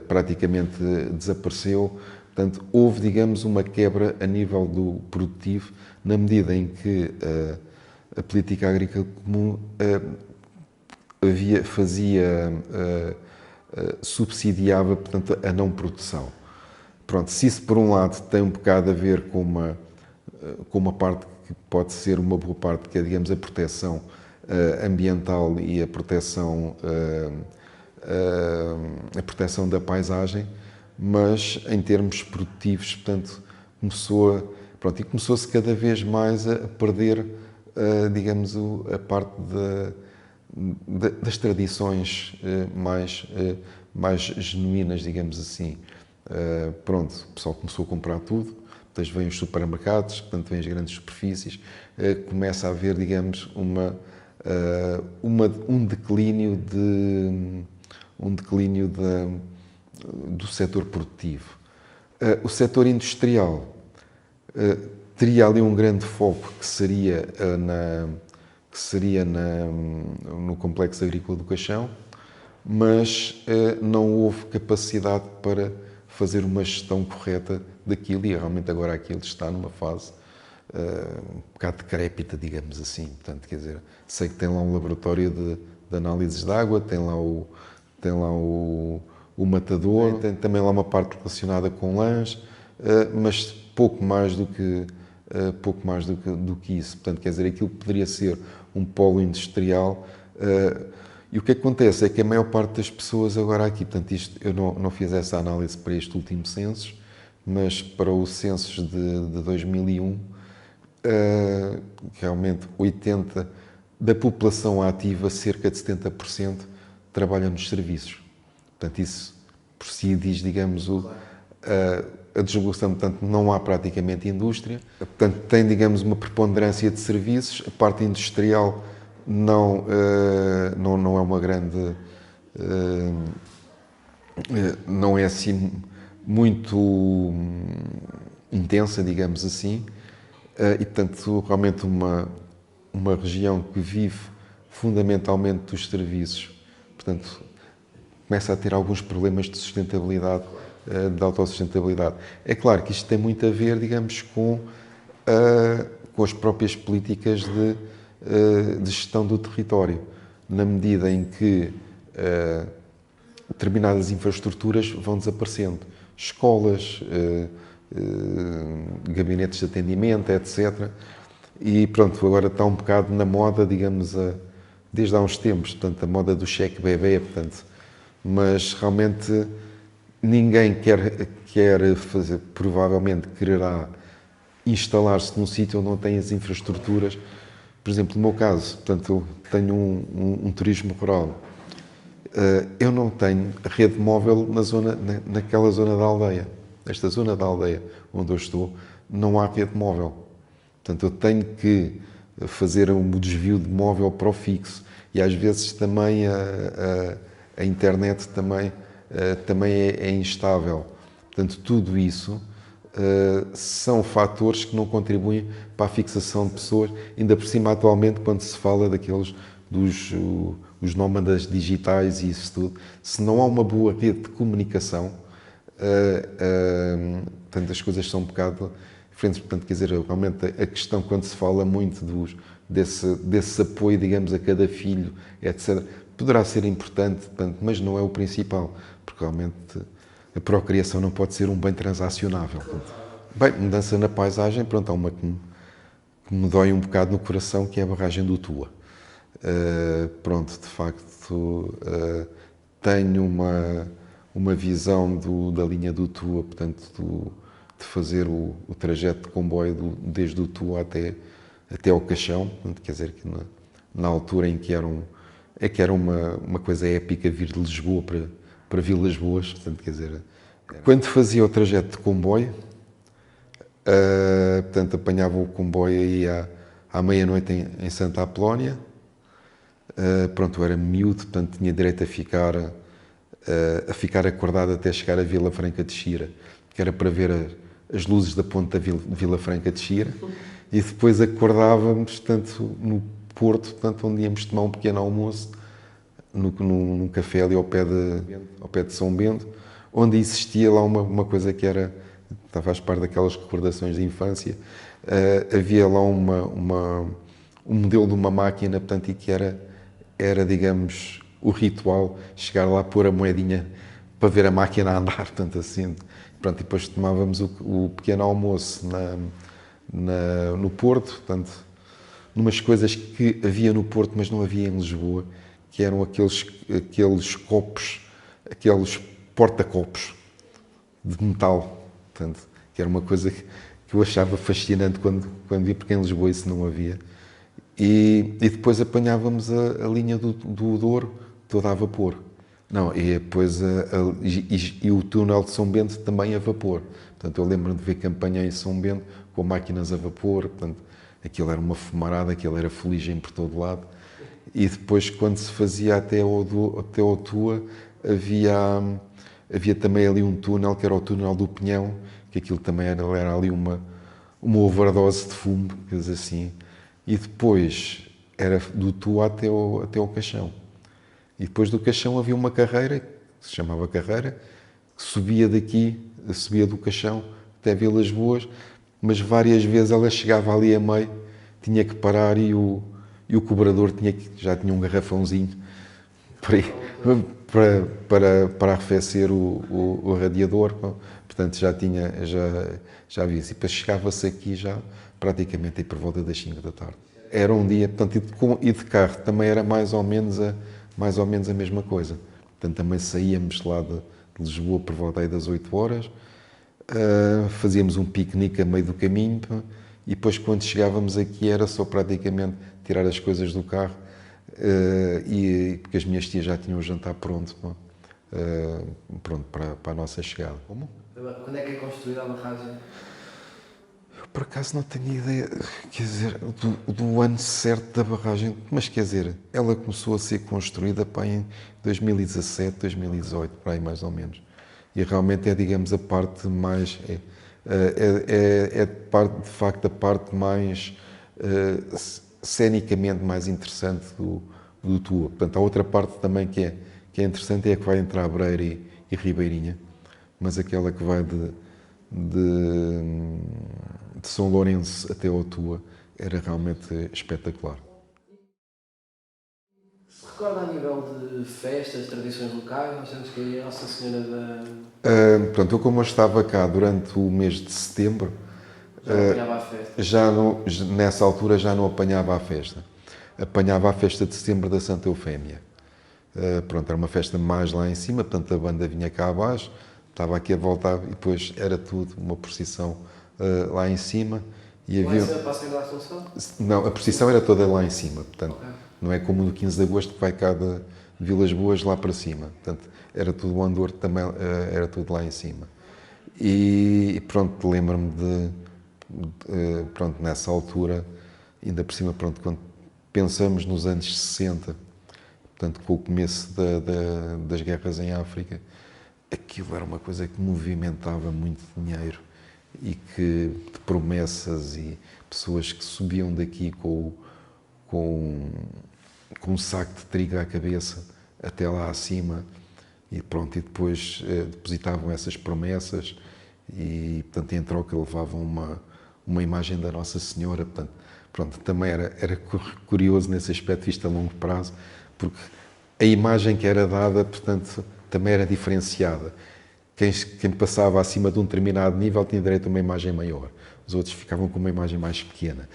praticamente desapareceu. Portanto, houve, digamos, uma quebra a nível do produtivo, na medida em que a política agrícola comum subsidiava, portanto, a não produção. Pronto, se isso por um lado tem um bocado a ver com uma parte que pode ser uma boa parte, que é, digamos, a proteção ambiental e a proteção da paisagem, mas em termos produtivos, portanto, começou-se cada vez mais a perder, digamos, a parte das tradições mais genuínas, digamos assim. Pronto, o pessoal começou a comprar tudo, depois vêm os supermercados, portanto vêm as grandes superfícies, começa a haver, digamos, um declínio do setor produtivo. O setor industrial teria ali um grande foco que seria no Complexo Agrícola do Caixão, mas não houve capacidade para fazer uma gestão correta daquilo, e realmente agora aquilo está numa fase um bocado decrépita, digamos assim. Portanto, quer dizer, sei que tem lá um laboratório de análises de água, tem lá o matador, tem também lá uma parte relacionada com lãs, mas pouco mais do que isso. Portanto, quer dizer, aquilo poderia ser um polo industrial. E o que acontece é que a maior parte das pessoas agora aqui, portanto, isto, eu não fiz essa análise para este último censo, mas para os censos de 2001, realmente 80% da população ativa, cerca de 70%, trabalha nos serviços. Portanto, isso por si diz, digamos, a deslocação, portanto, não há praticamente indústria. Portanto, tem, digamos, uma preponderância de serviços. A parte industrial não é uma grande... não é assim muito intensa, digamos assim. E, portanto, realmente uma região que vive fundamentalmente dos serviços, portanto, começa a ter alguns problemas de sustentabilidade, de autossustentabilidade. É claro que isto tem muito a ver, digamos, com as próprias políticas de gestão do território, na medida em que determinadas infraestruturas vão desaparecendo. Escolas, gabinetes de atendimento, etc. E pronto, agora está um bocado na moda, digamos, desde há uns tempos, portanto, a moda do cheque bebê, portanto, mas realmente ninguém quer fazer, provavelmente quererá instalar-se num sítio onde não tem as infraestruturas. Por exemplo, no meu caso, portanto, eu tenho um turismo rural. Eu não tenho rede móvel naquela zona da aldeia. Esta zona da aldeia onde eu estou, não há rede móvel. Portanto, eu tenho que fazer um desvio de móvel para o fixo. E às vezes também a internet também é instável. Portanto, tudo isso são fatores que não contribuem para a fixação de pessoas, ainda por cima atualmente quando se fala daqueles os nómadas digitais e isso tudo, se não há uma boa rede de comunicação, portanto as coisas são um bocado diferentes, portanto quer dizer, realmente a questão quando se fala muito desse apoio, digamos, a cada filho, etc., poderá ser importante, portanto, mas não é o principal, porque realmente a procriação não pode ser um bem transacionável. Portanto. Bem, mudança na paisagem, pronto, há uma que me dói um bocado no coração, que é a barragem do Tua. Pronto, de facto, tenho uma visão da linha do Tua, portanto, de fazer o trajeto de comboio desde o Tua até ao Caixão, portanto, quer dizer que na altura em que era uma coisa épica vir de Lisboa para Vilas Boas, portanto, quer dizer, quando fazia o trajeto de comboio, portanto, apanhava o comboio aí à meia-noite em Santa Apolónia, pronto, eu era miúdo, portanto, tinha direito a ficar acordado até chegar a Vila Franca de Xira, que era para ver as luzes da ponte da Vila Franca de Xira, e depois acordávamos, portanto, no Porto, portanto, onde íamos tomar um pequeno almoço, num café ali ao pé de São Bento, onde existia lá uma coisa que faz parte daquelas recordações de infância, havia lá um modelo de uma máquina, portanto, e que era, digamos, o ritual, chegar lá, pôr a moedinha para ver a máquina a andar, portanto, assim, pronto, e depois tomávamos o pequeno almoço no Porto, portanto, numas coisas que havia no Porto, mas não havia em Lisboa, que eram aqueles copos, aqueles porta-copos de metal, portanto, que era uma coisa que eu achava fascinante quando vi, porque em Lisboa isso não havia. E depois apanhávamos a linha do Douro toda a vapor. Não, e depois e o túnel de São Bento também a vapor. Portanto, eu lembro-me de ver campanha em São Bento com máquinas a vapor, portanto, aquilo era uma fumarada, aquilo era fuligem por todo lado. E depois, quando se fazia até ao Tua, havia também ali um túnel, que era o túnel do Pinhão, que aquilo também era ali uma overdose de fumo, quer dizer assim. E depois era do Tua até ao Caixão. E depois do Caixão havia uma carreira, que se chamava Carreira, que subia do Caixão até Vilas Boas, mas várias vezes ela chegava ali a meio, tinha que parar e o cobrador já tinha um garrafãozinho para arrefecer o radiador, portanto já havia isso. E depois chegava-se aqui já praticamente aí por volta das 5 da tarde. Era um dia, portanto, e de carro também era mais ou menos a mesma coisa. Portanto, também saíamos lá de Lisboa por volta aí das 8 horas, fazíamos um piquenique a meio do caminho, e depois quando chegávamos aqui era só praticamente tirar as coisas do carro, porque as minhas tias já tinham o jantar pronto, pronto para a nossa chegada. Como? Quando é que é construída a barragem? Por acaso não tenho ideia, quer dizer, do ano certo da barragem, mas quer dizer, ela começou a ser construída em 2017, 2018, para aí mais ou menos. E realmente é, digamos, a parte mais, de facto a parte mais, cenicamente mais interessante do Tua. Portanto, há outra parte também que é interessante, é a que vai entre a Abreira e Ribeirinha, mas aquela que vai de São Lourenço até ao Tua era realmente espetacular. Se recorda a nível de festas, tradições locais, nós temos que ir a Nossa Senhora da... Portanto, eu como eu estava cá durante o mês de setembro, Já apanhava a festa? Nessa altura já não apanhava a festa. Apanhava a festa de setembro da Santa Eufémia. Pronto, era uma festa mais lá em cima, portanto a banda vinha cá abaixo, estava aqui a voltar e depois era tudo uma procissão lá em cima. E Lá em cima para a Senhora da Assunção? Não, a procissão era toda lá em cima, portanto, Okay. não é como no 15 de Agosto que vai cá de Vilas Boas lá para cima, portanto, era tudo o andor também, era tudo lá em cima. E pronto, lembro-me pronto, nessa altura, ainda por cima, pronto, quando pensamos nos anos 60, portanto, com o começo das guerras em África, aquilo era uma coisa que movimentava muito dinheiro e que de promessas e pessoas que subiam daqui com um saco de trigo à cabeça até lá acima e pronto, e depois depositavam essas promessas e, portanto, em troca levavam uma imagem da Nossa Senhora, portanto, pronto, também era curioso nesse aspecto, visto a longo prazo, porque a imagem que era dada, portanto, também era diferenciada. Quem passava acima de um determinado nível tinha direito a uma imagem maior, os outros ficavam com uma imagem mais pequena.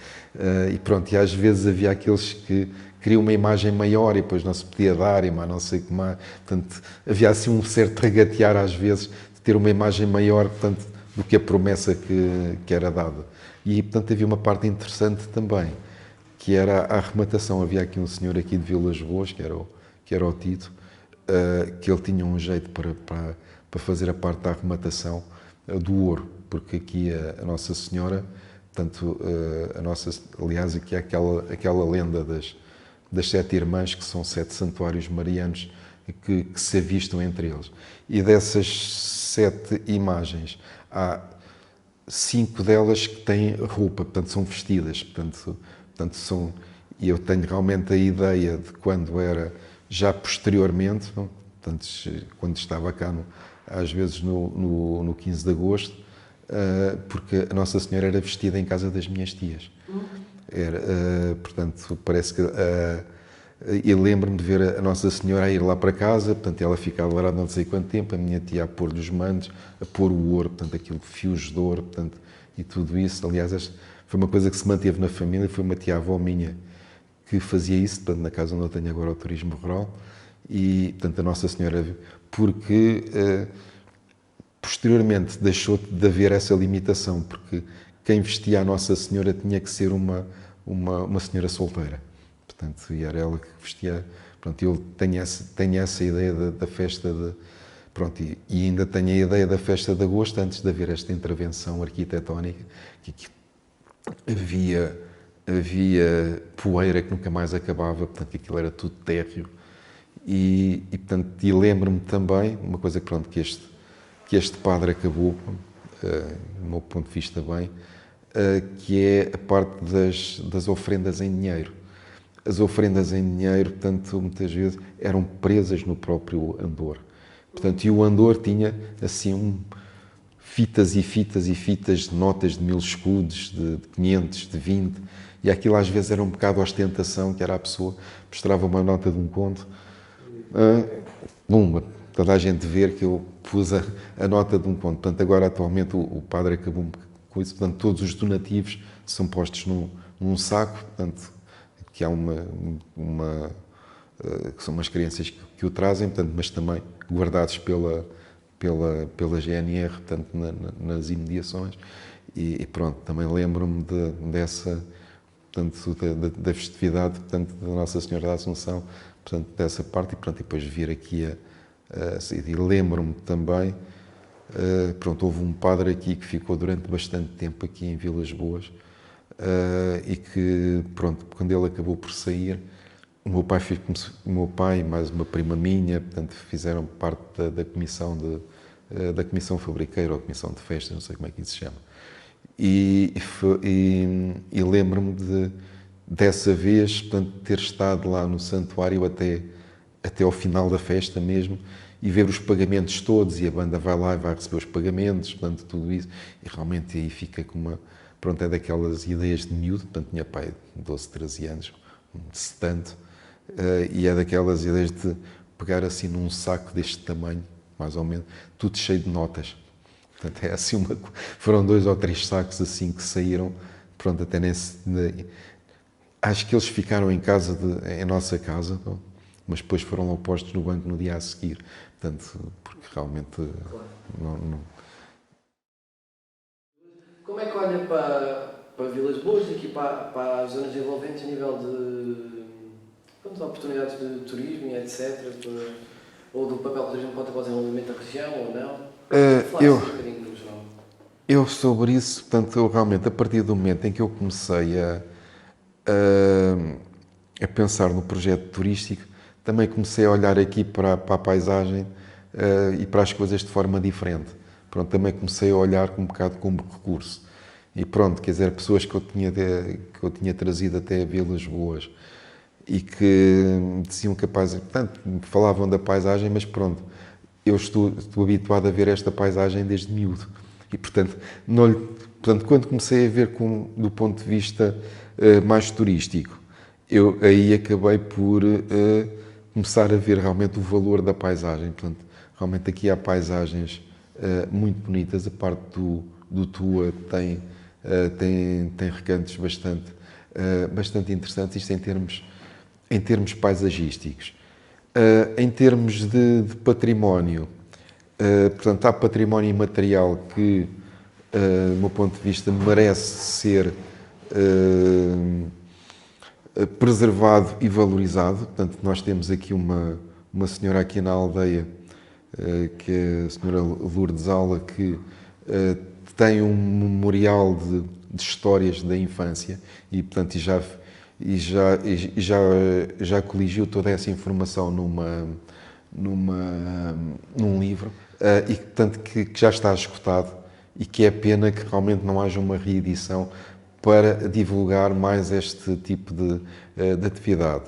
E pronto, e às vezes havia aqueles que queriam uma imagem maior e depois não se podia dar, e mais não sei o que mais. Portanto, havia assim um certo regatear às vezes de ter uma imagem maior, portanto, do que a promessa que era dada. E, portanto, havia uma parte interessante também, que era a arrematação. Havia aqui um senhor aqui de Vilas Boas, que era o Tito, que ele tinha um jeito para fazer a parte da arrematação do ouro, porque aqui a Nossa Senhora, portanto, aliás, aqui há aquela lenda das 7 irmãs, que são 7 santuários marianos que se avistam entre eles. E dessas 7 imagens, há 5 delas que têm roupa, portanto, são vestidas, portanto são... E eu tenho realmente a ideia de quando era já posteriormente, portanto, quando estava cá, às vezes no 15 de agosto, porque a Nossa Senhora era vestida em casa das minhas tias. Portanto, parece que... eu lembro-me de ver a Nossa Senhora a ir lá para casa, portanto, ela ficava lá não sei quanto tempo, a minha tia a pôr-lhe os mantos, a pôr o ouro, portanto, aquilo fios de ouro, portanto, e tudo isso. Aliás, foi uma coisa que se manteve na família, foi uma tia-avó minha que fazia isso, portanto, na casa onde eu tenho agora o turismo rural, e, portanto, a Nossa Senhora, porque posteriormente deixou de haver essa limitação, porque quem vestia a Nossa Senhora tinha que ser uma senhora solteira. Portanto, e era ela que vestia. Pronto, eu tenho essa ideia da festa de... Pronto, e ainda tenho a ideia da festa de agosto, antes de haver esta intervenção arquitetónica, que havia poeira que nunca mais acabava, portanto, aquilo era tudo térreo. Portanto, lembro-me também, uma coisa que este padre acabou, do meu ponto de vista bem, que é a parte das ofrendas em dinheiro. As ofrendas em dinheiro, portanto, muitas vezes eram presas no próprio andor. Portanto, e o andor tinha, assim, fitas e fitas e fitas de notas de 1000 escudos, de 500, de 20, e aquilo às vezes era um bocado ostentação, que era a pessoa mostrava uma nota de um conto, toda a gente ver que eu pus a nota de um conto. Portanto, agora atualmente o padre acabou com isso, portanto, todos os donativos são postos num saco, portanto, que há que são umas crianças que o trazem, portanto, mas também guardados pela GNR, portanto, nas imediações, e pronto, também lembro-me dessa, portanto, da festividade, portanto, da Nossa Senhora da Assunção, portanto, dessa parte, e pronto, e depois vir aqui e lembro-me também, pronto, houve um padre aqui que ficou durante bastante tempo aqui em Vilas Boas, e que, pronto, quando ele acabou por sair, o meu pai e mais uma prima minha, portanto, fizeram parte da comissão fabriqueira, ou comissão de festas, não sei como é que isso se chama. E lembro-me dessa vez, portanto, ter estado lá no santuário até ao final da festa mesmo, e ver os pagamentos todos, e a banda vai lá e vai receber os pagamentos, portanto, tudo isso, e realmente aí fica com uma... Pronto, é daquelas ideias de miúdo, portanto, tinha pai de 12, 13 anos, se tanto, e é daquelas ideias de pegar assim num saco deste tamanho, mais ou menos, tudo cheio de notas. Portanto, é assim foram 2 ou 3 sacos assim que saíram, pronto, até acho que eles ficaram em nossa casa, mas depois foram logo postos no banco no dia a seguir, portanto, porque realmente não... Como é que olha para Vilas Boas, aqui para as zonas envolventes a nível de oportunidades de turismo e etc, ou do papel que o turismo pode ter para o desenvolvimento da região ou não? Um bocadinho no geral. Eu sobre isso, portanto, eu realmente, a partir do momento em que eu comecei a pensar no projeto turístico, também comecei a olhar aqui para a paisagem e para as coisas de forma diferente. pronto, também comecei a olhar um bocado como recurso. E pronto, quer dizer, pessoas que eu tinha trazido até a Vilas Boas e que me diziam que portanto, falavam da paisagem, mas pronto, eu estou habituado a ver esta paisagem desde miúdo. E, portanto, portanto quando comecei a ver do ponto de vista mais turístico, eu aí acabei por começar a ver realmente o valor da paisagem. Portanto, realmente aqui há paisagens muito bonitas. A parte do Tua tem recantos bastante interessantes, isto em termos paisagísticos. Em termos de património, portanto, há património imaterial que, do meu ponto de vista, merece ser preservado e valorizado. Portanto, nós temos aqui uma senhora aqui na aldeia, que é a senhora Lourdes Ala, que tem um memorial de histórias da infância e, portanto, já coligiu toda essa informação num livro e, portanto, que já está esgotado e que é pena que realmente não haja uma reedição para divulgar mais este tipo de atividade.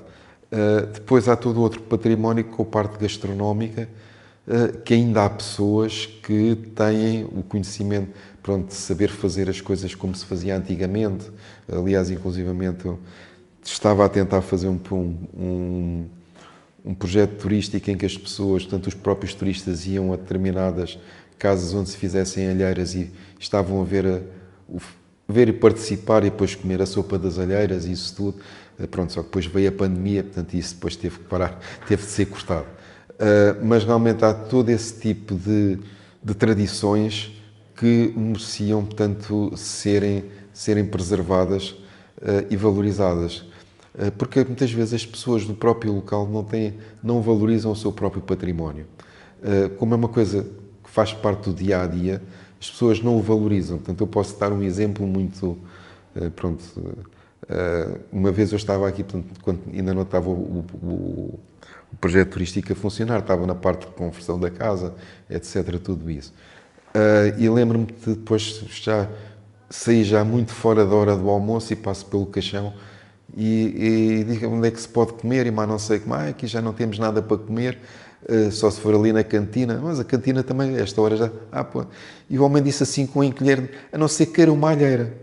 Depois há todo outro património com a parte gastronómica, que ainda há pessoas que têm o conhecimento, pronto, de saber fazer as coisas como se fazia antigamente. Aliás, inclusivamente, eu estava a tentar fazer um projeto turístico em que as pessoas, portanto, os próprios turistas iam a determinadas casas onde se fizessem alheiras e estavam a ver e participar e depois comer a sopa das alheiras e isso tudo. Pronto, só que depois veio a pandemia, portanto, isso depois teve que parar, teve de ser cortado. Mas realmente há todo esse tipo de tradições que mereciam, portanto, serem preservadas e valorizadas. Porque muitas vezes as pessoas do próprio local não valorizam o seu próprio património. Como é uma coisa que faz parte do dia a dia, as pessoas não o valorizam. Portanto, eu posso dar um exemplo muito. Pronto. Uma vez eu estava aqui, portanto, quando ainda não estava o projeto turístico a funcionar, estava na parte de conversão da casa, etc. Tudo isso. E lembro-me de depois saí já muito fora da hora do almoço e passo pelo caixão e digo onde é que se pode comer e mais não sei como, aqui já não temos nada para comer, só se for ali na cantina, mas a cantina também, esta hora já, pô. E o homem disse assim com um encolher, a não ser que queira uma alheira,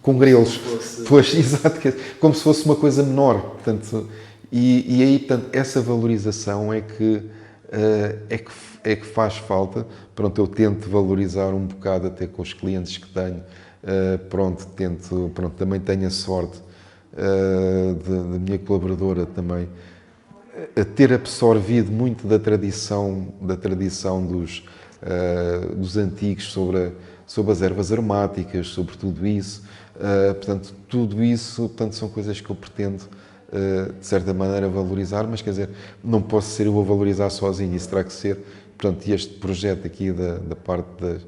com grelos, pois, exato, como se fosse uma coisa menor, portanto, e aí, portanto, essa valorização é que faz falta. Pronto, eu tento valorizar um bocado até com os clientes que tenho, pronto, também tenho a sorte da minha colaboradora também a ter absorvido muito da tradição dos antigos sobre as ervas aromáticas, sobre tudo isso. Portanto, tudo isso, portanto, são coisas que eu pretendo de certa maneira valorizar, mas quer dizer, não posso ser eu a valorizar sozinho, isso terá que ser, portanto, este projeto aqui da parte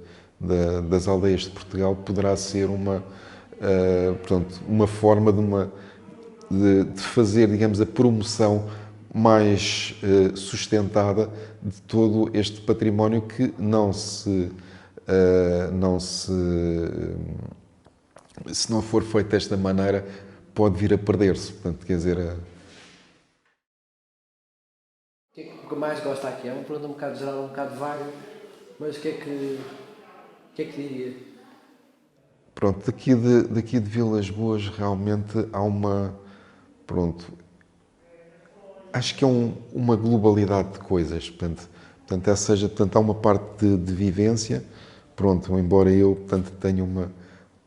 das aldeias de Portugal poderá ser portanto, uma forma de fazer, digamos, a promoção mais sustentada de todo este património que se não for feito desta maneira, pode vir a perder-se. Portanto, quer dizer... O que mais gosta aqui? É uma pergunta um bocado geral, um bocado vaga, mas o que é que diria? Pronto, daqui de Vilas Boas realmente há pronto, acho que é uma globalidade de coisas, portanto há uma parte de vivência, pronto, embora eu, portanto, tenha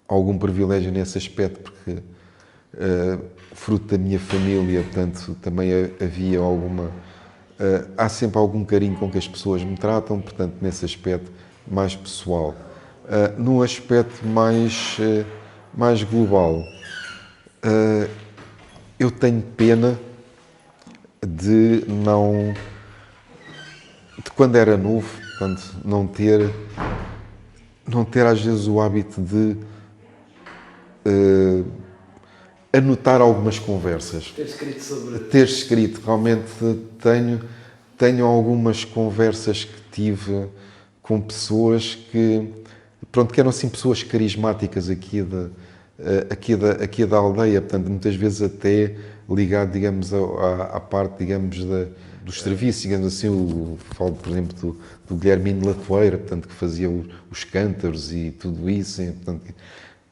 algum privilégio nesse aspecto, porque fruto da minha família, portanto, também havia há sempre algum carinho com que as pessoas me tratam, portanto, nesse aspecto mais pessoal. No aspecto mais global, eu tenho pena de quando era novo, portanto, não ter às vezes o hábito de anotar algumas conversas. Ter escrito, realmente tenho algumas conversas que tive, com pessoas que, pronto, que eram assim pessoas carismáticas aqui da aldeia, portanto, muitas vezes até ligado, digamos, à parte, digamos, dos serviços, digamos assim, falo, por exemplo, do Guilhermino Latoeira, portanto, que fazia os cântaros e tudo isso,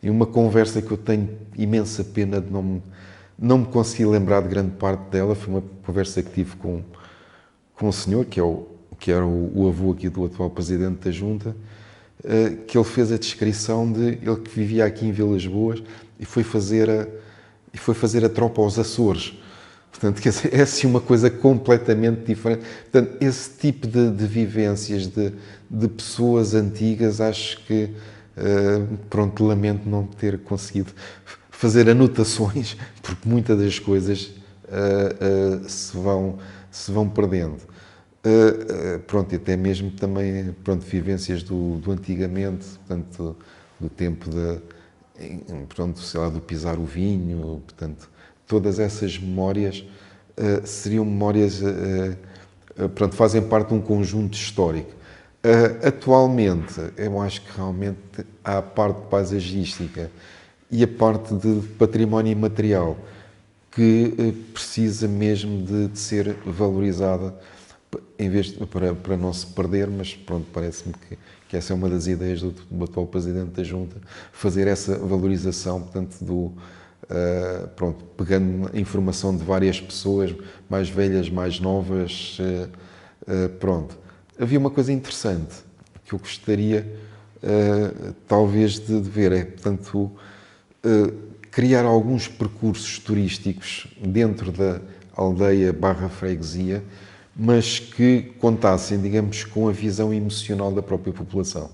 e uma conversa que eu tenho imensa pena de não me conseguir lembrar de grande parte dela, foi uma conversa que tive com um senhor, que era o avô aqui do atual presidente da Junta, que ele fez a descrição de ele que vivia aqui em Vilas Boas e foi fazer a tropa aos Açores. Portanto, quer dizer, é assim uma coisa completamente diferente. Portanto, esse tipo de vivências de pessoas antigas, acho que, pronto, lamento não ter conseguido fazer anotações, porque muitas das coisas se vão perdendo. Pronto, e até mesmo também, pronto, vivências do antigamente, portanto, do tempo pronto, sei lá, do pisar o vinho, portanto, todas essas memórias seriam memórias, pronto, fazem parte de um conjunto histórico. Atualmente, eu acho que realmente há a parte paisagística e a parte de património imaterial que precisa mesmo de ser valorizada em vez para não se perder, mas pronto, parece-me que essa é uma das ideias do atual Presidente da Junta, fazer essa valorização, portanto, pronto, pegando a informação de várias pessoas, mais velhas, mais novas, pronto. Havia uma coisa interessante que eu gostaria, talvez, de ver, portanto, criar alguns percursos turísticos dentro da aldeia / freguesia, mas que contassem, digamos, com a visão emocional da própria população.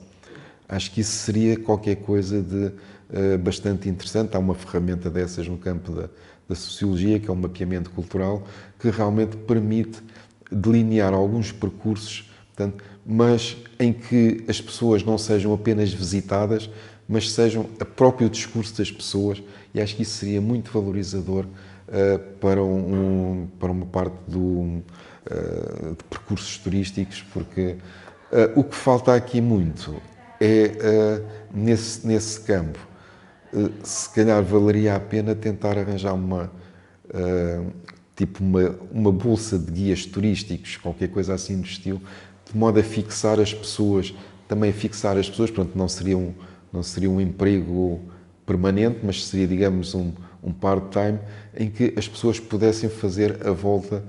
Acho que isso seria qualquer coisa de bastante interessante. Há uma ferramenta dessas no campo da sociologia, que é o mapeamento cultural, que realmente permite delinear alguns percursos, portanto, mas em que as pessoas não sejam apenas visitadas, mas sejam o próprio discurso das pessoas, e acho que isso seria muito valorizador para uma parte de percursos turísticos, porque o que falta aqui muito é, nesse campo, se calhar valeria a pena tentar arranjar uma bolsa de guias turísticos, qualquer coisa assim do estilo, de modo a fixar as pessoas, também fixar as pessoas, portanto não seria um emprego permanente, mas seria, digamos, um part-time, em que as pessoas pudessem fazer a volta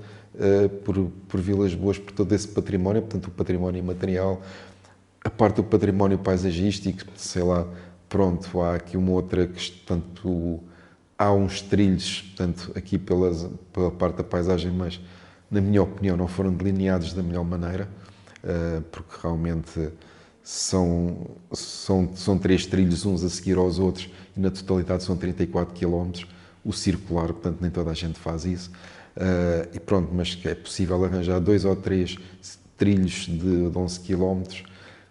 por Vilas Boas, por todo esse património, portanto o património imaterial, a parte do património paisagístico, sei lá, pronto, há aqui uma outra questão, portanto, há uns trilhos, portanto, aqui pela parte da paisagem, mas, na minha opinião, não foram delineados da melhor maneira, porque realmente são 3 trilhos uns a seguir aos outros, e na totalidade são 34 km, o circular, portanto, nem toda a gente faz isso. E pronto, mas que é possível arranjar 2 ou 3 trilhos de 11 km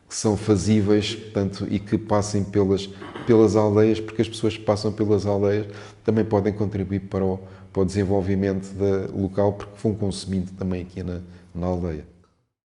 que são fazíveis, portanto, e que passem pelas aldeias, porque as pessoas que passam pelas aldeias também podem contribuir para o desenvolvimento local, porque vão consumindo também aqui na aldeia.